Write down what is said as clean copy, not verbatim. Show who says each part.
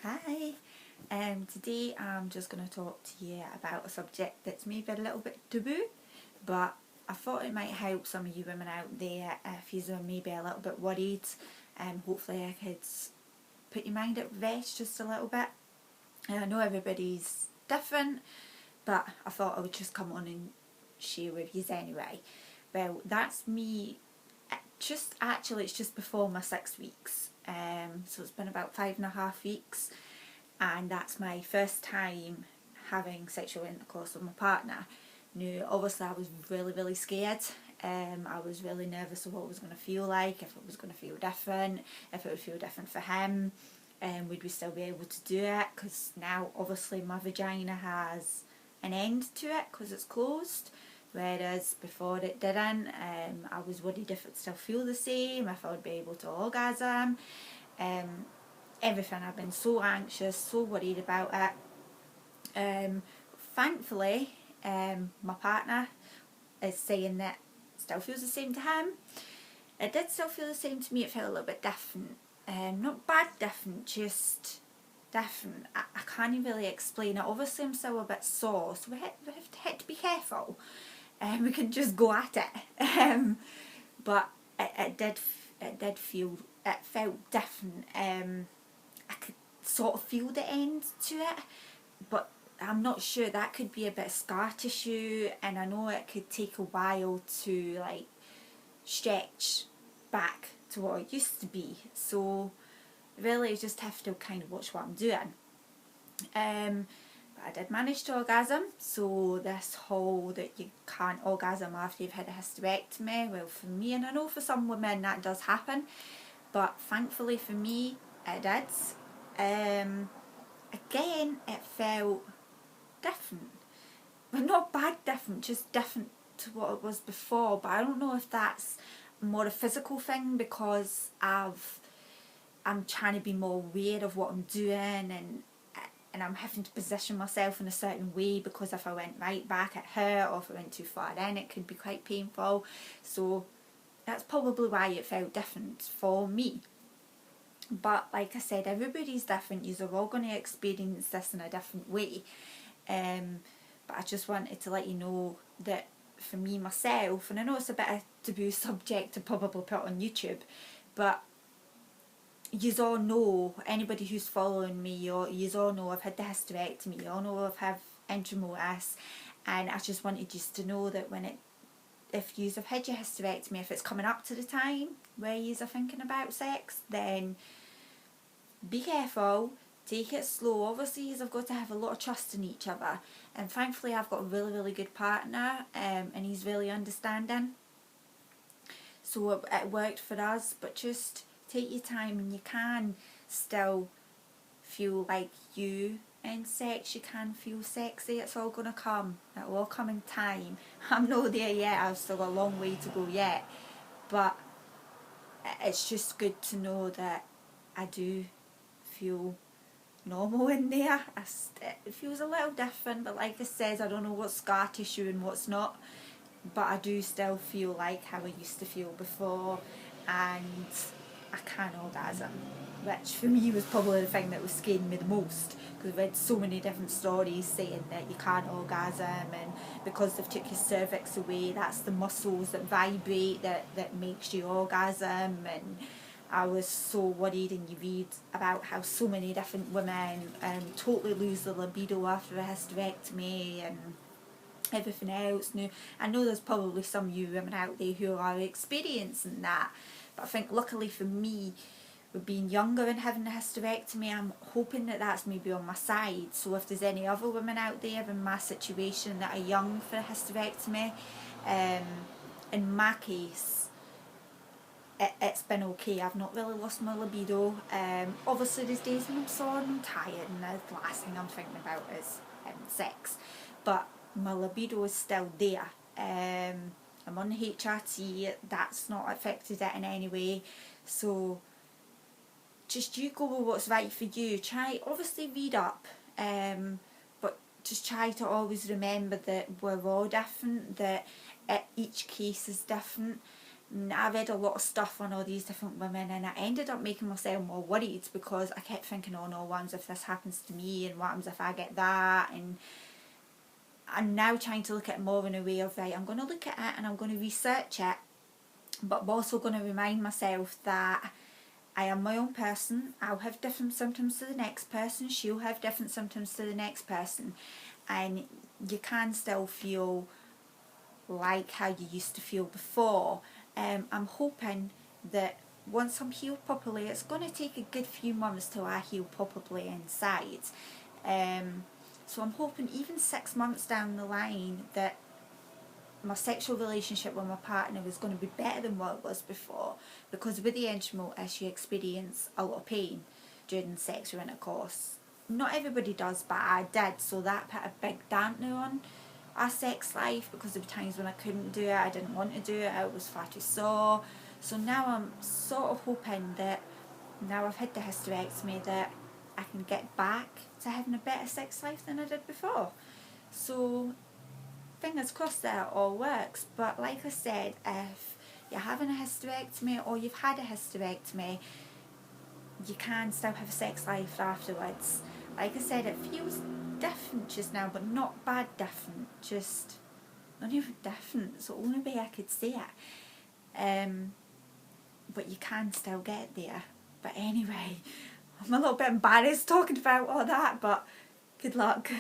Speaker 1: Hi, today I'm just going to talk to you about a subject that's maybe a little bit taboo, but I thought it might help some of you women out there if you're maybe a little bit worried. Hopefully I could put your mind at rest just a little bit. And I know everybody's different, but I thought I would just come on and share with you anyway. Well, that's me. It's just before my 6 weeks. So it's been about 5.5 weeks, and that's my first time having sexual intercourse with my partner. Now, obviously, I was really scared. I was really nervous of what it was going to feel like, if it was going to feel different, if it would feel different for him, and would we still be able to do it? Because now, obviously, my vagina has an end to it because it's closed. Whereas before it didn't. I was worried if it still feel the same, if I would be able to orgasm. Everything. I've been so anxious, so worried about it. Thankfully, my partner is saying that it still feels the same to him. It did still feel the same to me. It felt a little bit different. Not bad different, just different. I can't even really explain it. Obviously I'm still a bit sore, so we have to be careful. We can just go at it. But it felt different. I could sort of feel the end to it, but I'm not sure. That could be a bit of scar tissue, and I know it could take a while to like stretch back to what it used to be. So really I just have to kind of watch what I'm doing. But I did manage to orgasm, so this whole that you can't orgasm after you've had a hysterectomy, well, for me, and I know for some women that does happen, but thankfully for me it did. Again, it felt different, but not bad different, just different to what it was before. But I don't know if that's more a physical thing because I'm trying to be more aware of what I'm doing, and I'm having to position myself in a certain way, because if I went right back at her or if I went too far in, it could be quite painful. So that's probably why it felt different for me. But like I said, everybody's different. You're all going to experience this in a different way. But I just wanted to let you know that for me myself, and I know it's a bit of a taboo subject to probably put on YouTube, but yous all know, anybody who's following me, yous all know I've had the hysterectomy, you all know I've had endometriosis, and I just wanted you to know that if yous have had your hysterectomy, if it's coming up to the time where yous are thinking about sex, then be careful, take it slow. Obviously yous have got to have a lot of trust in each other, and thankfully I've got a really good partner, and he's really understanding, so it worked for us. But just take your time, and you can still feel like you in sex. You can feel sexy. It's all going to come. It will all come in time. I'm not there yet. I've still got a long way to go yet. But it's just good to know that I do feel normal in there. It feels a little different, but like I said, I don't know what's scar tissue and what's not. But I do still feel like how I used to feel before, and I can orgasm, which for me was probably the thing that was scaring me the most, because I've read so many different stories saying that you can't orgasm, and because they've took your cervix away, that's the muscles that vibrate that makes you orgasm. And I was so worried, and you read about how so many different women totally lose their libido after a hysterectomy and everything else. Now, I know there's probably some of you women out there who are experiencing that, but I think luckily for me, with being younger and having a hysterectomy, I'm hoping that that's maybe on my side. So if there's any other women out there in my situation that are young for a hysterectomy, in my case, it's been okay. I've not really lost my libido. Obviously there's days when I'm sore and I'm tired, and the last thing I'm thinking about is having sex, but my libido is still there. I'm on the HRT, that's not affected it in any way. So just you go with what's right for you. Try, obviously read up, but just try to always remember that we're all different, that each case is different. I read a lot of stuff on all these different women, and I ended up making myself more worried because I kept thinking, oh no, what happens if this happens to me, and what happens if I get that, and I'm now trying to look at it more in a way of, right, I'm going to look at it and I'm going to research it, but I'm also going to remind myself that I am my own person. I'll have different symptoms to the next person, she'll have different symptoms to the next person, and you can still feel like how you used to feel before. I'm hoping that once I'm healed properly, it's going to take a good few months till I heal properly inside. So I'm hoping even 6 months down the line that my sexual relationship with my partner is going to be better than what it was before, because with the endometriosis you experience a lot of pain during sex or intercourse. Not everybody does, but I did, so that put a big dampener on our sex life, because there were times when I couldn't do it, I didn't want to do it, I was far too sore. So now I'm sort of hoping that now I've had the hysterectomy that I can get back to having a better sex life than I did before. So fingers crossed that it all works. But like I said, if you're having a hysterectomy or you've had a hysterectomy, you can still have a sex life afterwards. Like I said, it feels different just now, but not bad different, just not even different. It's the only way I could say it. But you can still get there. But anyway, I'm a little bit embarrassed talking about all that, but good luck.